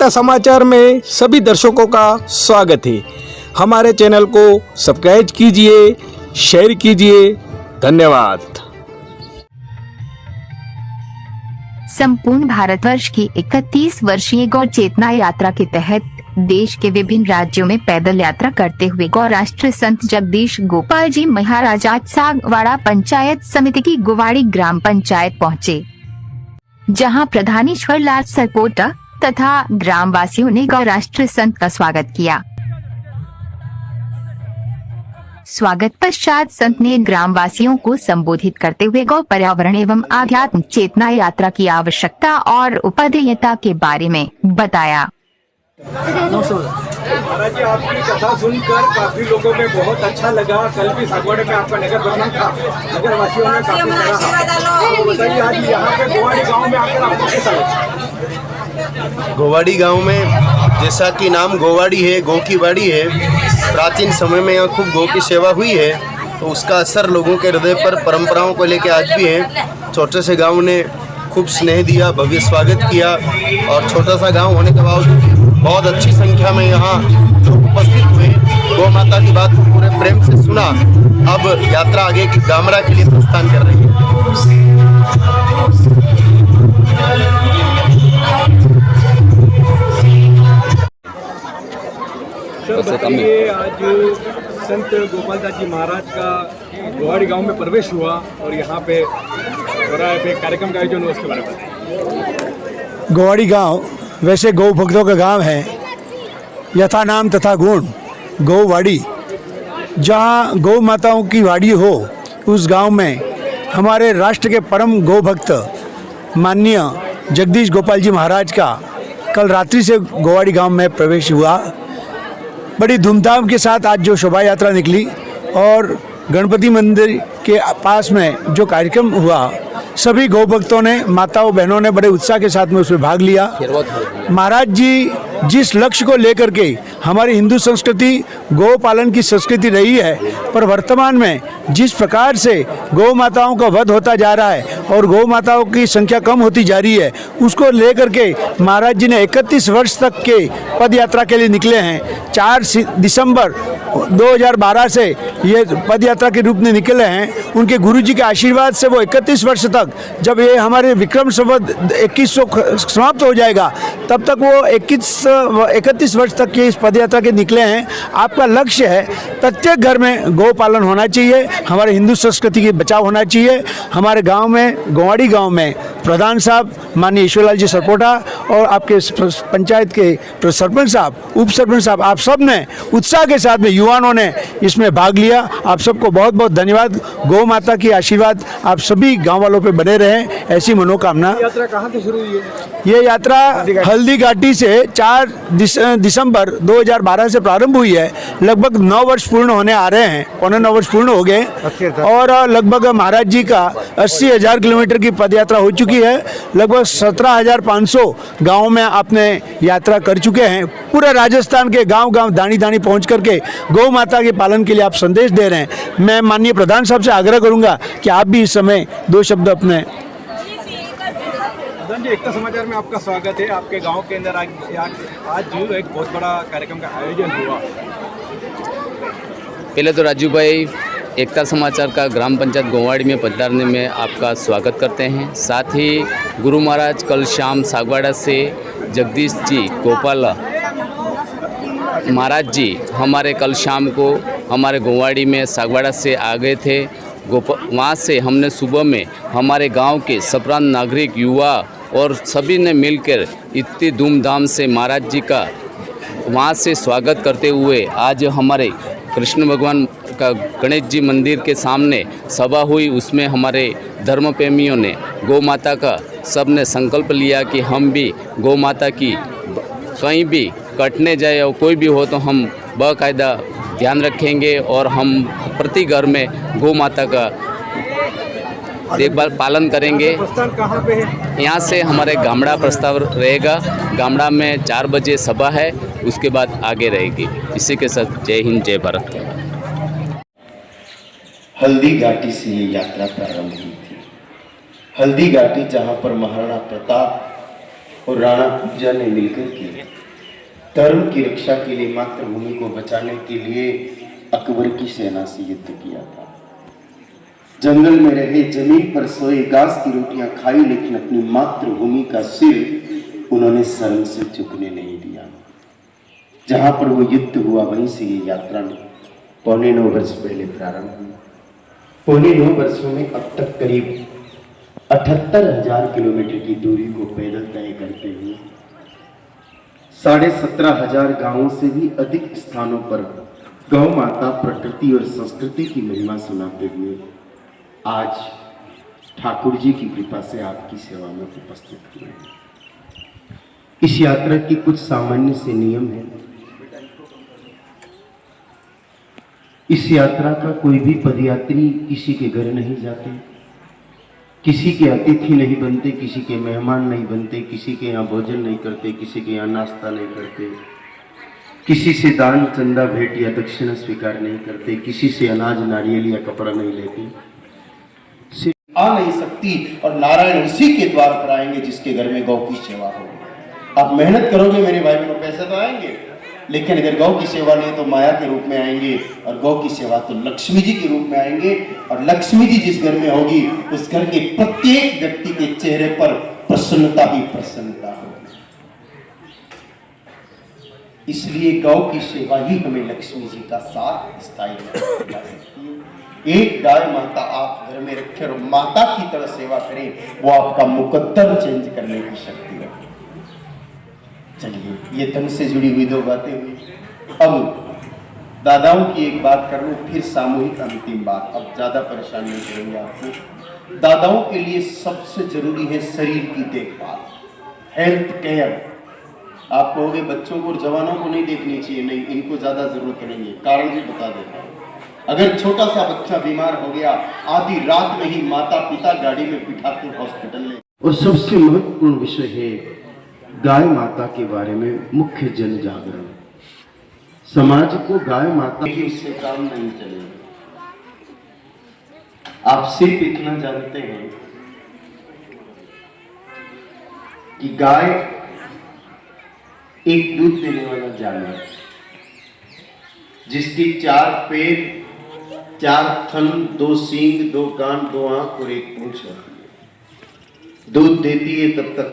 एकता समाचार में सभी दर्शकों का स्वागत है। हमारे चैनल को सब्सक्राइब कीजिए, शेयर कीजिए। धन्यवाद। संपूर्ण भारतवर्ष की 31 वर्षीय गौ चेतना यात्रा के तहत देश के विभिन्न राज्यों में पैदल यात्रा करते हुए गौ राष्ट्र संत जगदीश गोपाल जी महाराज आज सागवाड़ा पंचायत समिति की गोवाड़ी ग्राम पंचायत पहुँचे, जहां प्रधानीश्वर लाल सरपोटा तथा ग्रामवासियों ने गौ राष्ट्र संत का स्वागत किया। स्वागत पश्चात संत ने ग्रामवासियों को संबोधित करते हुए गौ पर्यावरण एवं आध्यात्म चेतना यात्रा की आवश्यकता और उपदेयता के बारे में बताया। महाराज जी, आपकी कथा सुनकर काफी लोगों में बहुत अच्छा लगा। कल भी सागवाड़े में आपका नगर भ्रमण था, नगर वासियों ने काफी सराहा। तो बताइए, आज यहाँ पे गोवाड़ी गांव में आकर आपको कैसा लगा? गोवाड़ी गांव में जैसा कि नाम गोवाड़ी है, गौ की बाड़ी है, प्राचीन समय में यहाँ खूब गौ की सेवा हुई है, तो उसका असर लोगों के हृदय पर परंपराओं को लेकर आज भी है। छोटे से गांव ने खूब स्नेह दिया, भव्य स्वागत किया और छोटा सा गांव होने के बावजूद बहुत अच्छी संख्या में यहाँ जो उपस्थित हुए, गौ माता की बात को पूरे प्रेम से सुना। अब यात्रा आगे की गामरा के लिए प्रस्थान कर रही है। सर बताइए, आज संत गोपाल दास जी महाराज का गोवाड़ी गांव में प्रवेश हुआ और यहाँ पे कार्यक्रम का आयोजन हुआ, उसके बारे में। गोवाड़ी गांव वैसे गौ भक्तों का गांव है। यथा नाम तथा गुण गौवाड़ी। जहां गौ माताओं की वाड़ी हो, उस गांव में हमारे राष्ट्र के परम गौ भक्त माननीय जगदीश गोपाल जी महाराज का कल रात्रि से गोवाड़ी गांव में प्रवेश हुआ। बड़ी धूमधाम के साथ आज जो शोभा यात्रा निकली और गणपति मंदिर के पास में जो कार्यक्रम हुआ, सभी गौ भक्तों ने, माताओं बहनों ने बड़े उत्साह के साथ में उसमें भाग लिया। महाराज जी जिस लक्ष्य को लेकर के हमारी हिंदू संस्कृति गौ पालन की संस्कृति रही है, पर वर्तमान में जिस प्रकार से गौ माताओं का वध होता जा रहा है और गौ माताओं की संख्या कम होती जा रही है, उसको लेकर के महाराज जी ने 31 वर्ष तक के पद यात्रा के लिए निकले हैं। 4 दिसंबर 2012 से ये पद यात्रा के रूप में निकले हैं। उनके गुरु जी के आशीर्वाद से वो 31 वर्ष तक, जब ये हमारे विक्रम संवत 2100 समाप्त हो जाएगा, तब तक वो 31 वर्ष तक के इस पद यात्रा के निकले हैं। आपका लक्ष्य है प्रत्येक घर में गौ पालन होना चाहिए, हमारे हिंदू संस्कृति की बचाव होना चाहिए। हमारे गांव में, गोवाड़ी गांव में प्रधान साहब माननीय ईश्वरलाल जी सरपोटा और आपके पंचायत के सरपंच साहब, उप सरपंच साहब, आप सब ने उत्साह के साथ में, युवाओं ने इसमें भाग लिया। आप सबको बहुत बहुत धन्यवाद। गौ माता की आशीर्वाद आप सभी गांव वालों पे बने रहें, ऐसी मनोकामना। यात्रा कहाँ से शुरू हुई है? ये यात्रा हल्दी घाटी से 4 दिसंबर 2012 से प्रारंभ हुई है। लगभग 9 वर्ष पूर्ण होने आ रहे हैं, 9 वर्ष पूर्ण हो गए और लगभग महाराज जी का 80,000 किलोमीटर की पद यात्रा हो चुकी है। लगभग 17,500 गाँव में आपने यात्रा कर चुके हैं। पूरे राजस्थान के गांव-गांव, दानी-दानी पहुंच करके गौ माता के पालन के लिए आप संदेश दे रहे हैं। मैं माननीय प्रधान साहब से आग्रह करूंगा कि आप भी इस समय 2 शब्द अपने। जी, एकता समाचार में आपका स्वागत है। आपके गांव के अंदर आज एक बहुत बड़ा कार्यक्रम का आयोजन हुआ। पहले तो राजू भाई, एकता समाचार का ग्राम पंचायत गोवाड़ी में पधारने में आपका स्वागत करते हैं। साथ ही गुरु महाराज कल शाम सागवाड़ा से जगदीश जी गोपाल महाराज जी हमारे कल शाम को हमारे गोवाड़ी में सागवाड़ा से आ गए थे। वहाँ से हमने सुबह में हमारे गांव के सप्रांत नागरिक, युवा और सभी ने मिलकर इतनी धूमधाम से महाराज जी का वहाँ से स्वागत करते हुए आज हमारे कृष्ण भगवान का गणेश जी मंदिर के सामने सभा हुई। उसमें हमारे धर्म प्रेमियों ने गौ माता का सब ने संकल्प लिया कि हम भी गौ माता की कहीं भी कटने जाए और कोई भी हो तो हम बाकायदा ध्यान रखेंगे और हम प्रति घर में गौ माता का देखभाल पालन करेंगे। कहाँ पे है? यहाँ से हमारे गामड़ा प्रस्ताव रहेगा। गामड़ा में 4 बजे सभा है, उसके बाद आगे रहेगी। इसी के साथ जय हिंद, जय भारत। हल्दी घाटी से ये यात्रा प्रारंभ हुई थी। हल्दी घाटी जहाँ पर महाराणा प्रताप और राणा पूजा ने मिलकर के धर्म की रक्षा के लिए, मातृभूमि को बचाने के लिए अकबर की सेना से युद्ध किया था। जंगल में रहे, जमीन पर सोए, घास की रोटियां खाई, लेकिन अपनी मातृभूमि का सिर उन्होंने शर्म से झुकने नहीं दिया। जहां पर वो युद्ध हुआ वहीं से ये यात्रा 9.25 वर्ष पहले प्रारंभ हुई। 9.25 वर्षों में अब तक करीब 78,000 किलोमीटर की दूरी को पैदल तय करते हुए 17,500 गांवों से भी अधिक स्थानों पर गौ माता, प्रकृति और संस्कृति की महिमा सुनाते हुए आज ठाकुर जी की कृपा से आपकी सेवा में उपस्थित हुए हैं। इस यात्रा के कुछ सामान्य से नियम हैं। इस यात्रा का कोई भी पदयात्री किसी के घर नहीं जाते, किसी के अतिथि नहीं बनते, किसी के मेहमान नहीं बनते, किसी के यहाँ भोजन नहीं करते, किसी के यहाँ नाश्ता नहीं करते, किसी से दान, चंदा, भेंट या दक्षिणा स्वीकार नहीं करते, किसी से अनाज, नारियल या कपड़ा नहीं लेते। सिर्फ आ नहीं सकती और नारायण उसी के द्वार पर आएंगे जिसके घर में गौ की सेवा हो। आप मेहनत करोगे मेरे भाई बहनों, पैसे तो आएंगे, लेकिन अगर गौ की सेवा नहीं तो माया के रूप में आएंगे, और गौ की सेवा तो लक्ष्मी जी के रूप में आएंगे। और लक्ष्मी जी जिस घर में होगी उस घर के प्रत्येक व्यक्ति के चेहरे पर प्रसन्नता ही प्रसन्नता होगी। इसलिए गौ की सेवा ही हमें लक्ष्मी जी का साथ स्थायी रखा सकती है। एक गाय माता आप घर में रखें और माता की तरह सेवा करें, वो आपका मुकद्दर चेंज करने की शक्ति रखे। चलिए, ये धन से जुड़ी हुई 2 बातें हुई। अब दादाओं की एक बात कर लूं, फिर सामूहिक अंतिम बात। अब ज्यादा परेशान नहीं करेंगे आपको। दादाओं के लिए सबसे जरूरी है शरीर की देखभाल, हेल्थ केयर। आप कहोगे बच्चों को और जवानों को नहीं देखनी चाहिए, नहीं, इनको ज्यादा जरूरत नहीं है। कारण भी बता देता हूं। अगर छोटा सा बच्चा बीमार हो गया, आधी रात में ही माता पिता गाड़ी में बिठाते हॉस्पिटल ले। और सबसे महत्वपूर्ण विषय है गाय माता के बारे में मुख्य जन जागरण। समाज को गाय माता की उससे काम नहीं चलेगा। आप सिर्फ इतना जानते हैं कि गाय एक दूध देने वाला जानवर, जिसकी 4 पैर, 4 थन, 2 सींग, 2 कान, 2 आंख और 1 पूंछ होती है। दूध देती है तब तक